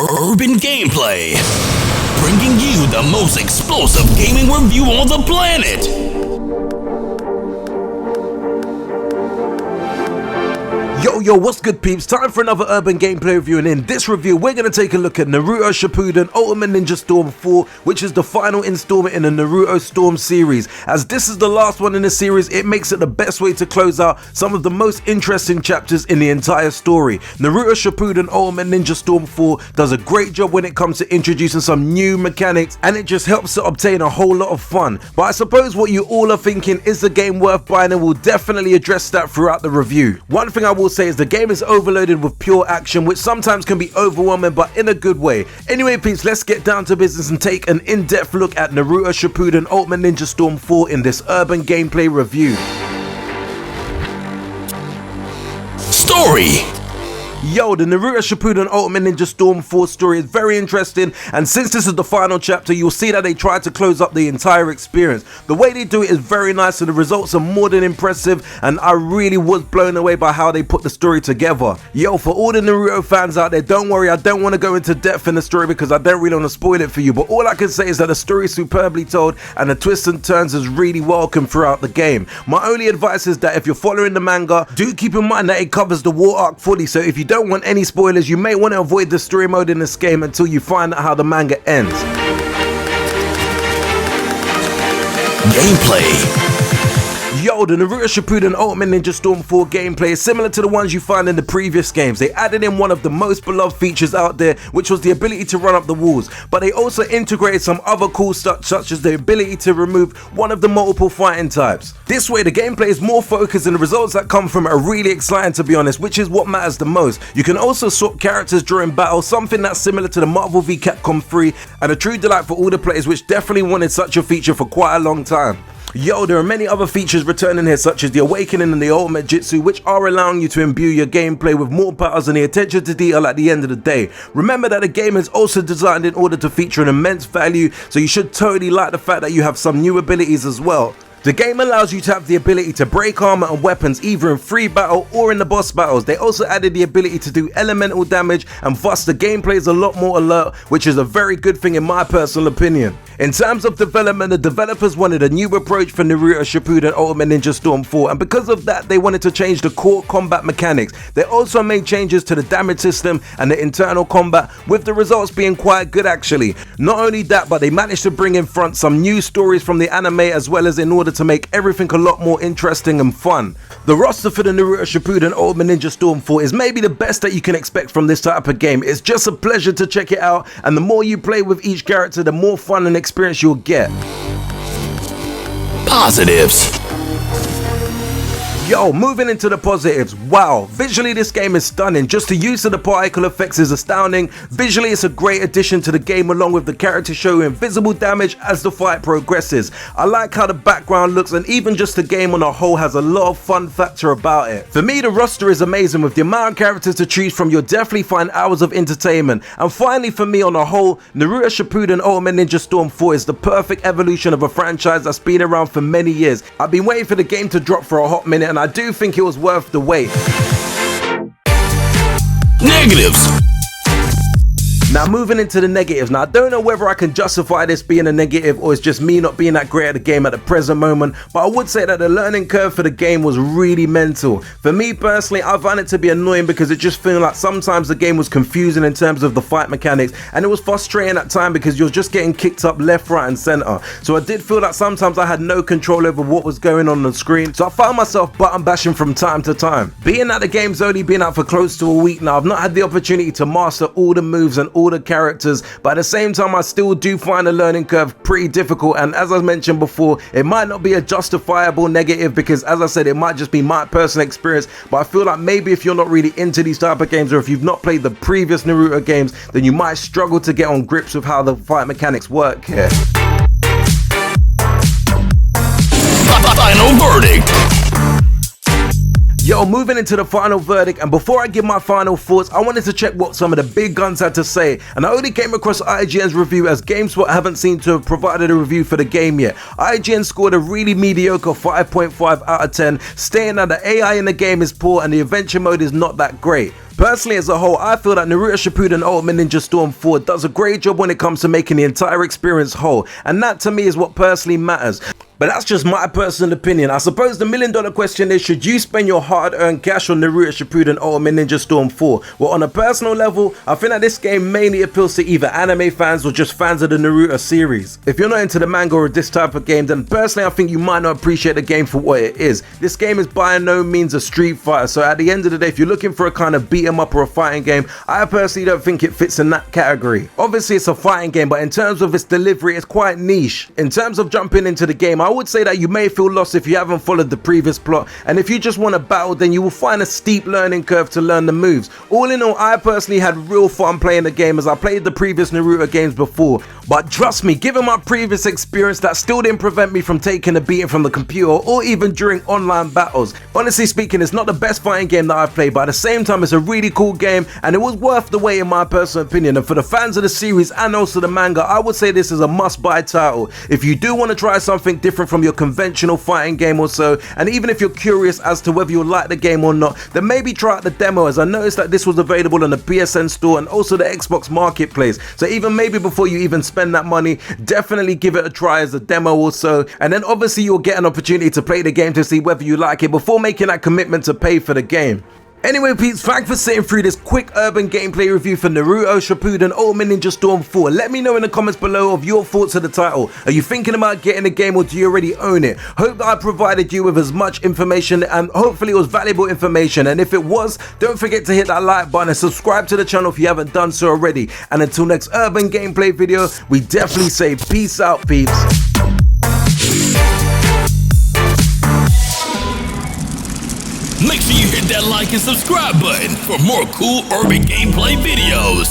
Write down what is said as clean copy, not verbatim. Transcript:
Urban Gameplay, bringing you the most explosive gaming review on the planet. Yo, what's good peeps? Time for another Urban Gameplay review, and in this review we're going to take a look at Naruto Shippuden Ultimate Ninja Storm 4, which is the final installment in the Naruto Storm series. As this is the last one in the series, it makes it the best way to close out some of the most interesting chapters in the entire story. Naruto Shippuden Ultimate Ninja Storm 4 does a great job when it comes to introducing some new mechanics, and it just helps to obtain a whole lot of fun. But I suppose what you all are thinking, is the game worth buying, and we'll definitely address that throughout the review. One thing I will say is the game is overloaded with pure action, which sometimes can be overwhelming, but in a good way. Anyway peeps, let's get down to business and take an in-depth look at Naruto Shippuden Ultimate Ninja Storm 4 in this Urban Gameplay review. Story. Yo, the Naruto Shippuden Ultimate Ninja Storm 4 story is very interesting, and since this is the final chapter, you'll see that they tried to close up the entire experience. The way they do it is very nice, and the results are more than impressive, and I really was blown away by how they put the story together. Yo, for all the Naruto fans out there, don't worry, I don't want to go into depth in the story because I don't really want to spoil it for you, but all I can say is that the story is superbly told, and the twists and turns is really welcome throughout the game. My only advice is that if you're following the manga, do keep in mind that it covers the war arc fully, so if you don't want any spoilers, you may want to avoid the story mode in this game until you find out how the manga ends. Gameplay. Yo, the Naruto Shippuden Ultimate Ninja Storm 4 gameplay is similar to the ones you find in the previous games. They added in one of the most beloved features out there, which was the ability to run up the walls, but they also integrated some other cool stuff, such as the ability to remove one of the multiple fighting types. This way the gameplay is more focused, and the results that come from it are really exciting, to be honest, which is what matters the most. You can also swap characters during battle, something that's similar to the Marvel v Capcom 3, and a true delight for all the players which definitely wanted such a feature for quite a long time. Yo, there are many other features returning here, such as the Awakening and the Ultimate Jutsu, which are allowing you to imbue your gameplay with more powers and the attention to detail at the end of the day. Remember that the game is also designed in order to feature an immense value, so you should totally like the fact that you have some new abilities as well. The game allows you to have the ability to break armor and weapons either in free battle or in the boss battles. They also added the ability to do elemental damage, and thus the gameplay is a lot more alert, which is a very good thing in my personal opinion. In terms of development, the developers wanted a new approach for Naruto Shippuden Ultimate Ninja Storm 4, and because of that they wanted to change the core combat mechanics. They also made changes to the damage system and the internal combat, with the results being quite good actually. Not only that, but they managed to bring in front some new stories from the anime, as well as in order to make everything a lot more interesting and fun. The roster for the Naruto Shippuden Ultimate Ninja Storm 4 is maybe the best that you can expect from this type of game. It's just a pleasure to check it out, and the more you play with each character, the more fun and experience you'll get. Positives. Yo, moving into the positives, wow, visually this game is stunning. Just the use of the particle effects is astounding. Visually it's a great addition to the game, along with the character showing visible damage as the fight progresses. I like how the background looks, and even just the game on a whole has a lot of fun factor about it. For me, the roster is amazing. With the amount of characters to choose from, you'll definitely find hours of entertainment. And finally, for me on a whole, Naruto Shippuden Ultimate Ninja Storm 4 is the perfect evolution of a franchise that's been around for many years. I've been waiting for the game to drop for a hot minute, and I do think it was worth the wait. Negatives. Now moving into the negatives. Now I don't know whether I can justify this being a negative, or it's just me not being that great at the game at the present moment, but I would say that the learning curve for the game was really mental. For me personally, I found it to be annoying because it just felt like sometimes the game was confusing in terms of the fight mechanics, and it was frustrating at times because you're just getting kicked up left, right and center. So I did feel like sometimes I had no control over what was going on the screen, so I found myself button bashing from time to time. Being that the game's only been out for close to a week now, I've not had the opportunity to master all the moves and all the characters, but at the same time I still do find the learning curve pretty difficult, and as I mentioned before, it might not be a justifiable negative because, as I said, it might just be my personal experience, but I feel like maybe if you're not really into these type of games, or if you've not played the previous Naruto games, then you might struggle to get on grips with how the fight mechanics work here. Final verdict. Yo, moving into the final verdict, and before I give my final thoughts, I wanted to check what some of the big guns had to say, and I only came across IGN's review, as GameSpot haven't seemed to have provided a review for the game yet. IGN scored a really mediocre 5.5 out of 10, stating that the AI in the game is poor and the adventure mode is not that great. Personally, as a whole, I feel that Naruto Shippuden Ultimate Ninja Storm 4 does a great job when it comes to making the entire experience whole, and that to me is what personally matters. But that's just my personal opinion. I suppose the $1,000,000 question is, should you spend your hard-earned cash on Naruto Shippuden Ultimate Ninja Storm 4? Well, on a personal level, I think that this game mainly appeals to either anime fans or just fans of the Naruto series. If you're not into the manga or this type of game, then personally I think you might not appreciate the game for what it is. This game is by no means a Street Fighter, so at the end of the day, if you're looking for a kind of beat 'em up or a fighting game, I personally don't think it fits in that category. Obviously it's a fighting game, but in terms of its delivery, it's quite niche. In terms of jumping into the game, I would say that you may feel lost if you haven't followed the previous plot, and if you just want to battle, then you will find a steep learning curve to learn the moves. All in all, I personally had real fun playing the game as I played the previous Naruto games before, but trust me, given my previous experience, that still didn't prevent me from taking a beating from the computer or even during online battles. Honestly speaking, it's not the best fighting game that I've played, but at the same time it's a really cool game and it was worth the wait in my personal opinion. And for the fans of the series and also the manga, I would say this is a must-buy title. If you do want to try something different from your conventional fighting game or so, and even if you're curious as to whether you'll like the game or not, then maybe try out the demo, as I noticed that this was available on the PSN store and also the Xbox Marketplace. So even maybe before you even spend that money, definitely give it a try as a demo or so, and then obviously you'll get an opportunity to play the game to see whether you like it before making that commitment to pay for the game. Anyway peeps, thanks for sitting through this quick urban gameplay review for Naruto Shippuden Ultimate Ninja Storm 4. Let me know in the comments below of your thoughts of the title. Are you thinking about getting the game or do you already own it? Hope that I provided you with as much information and hopefully it was valuable information. And if it was, don't forget to hit that like button and subscribe to the channel if you haven't done so already. And until next urban gameplay video, we definitely say peace out peeps. Make sure you hit that like and subscribe button for more cool urban gameplay videos.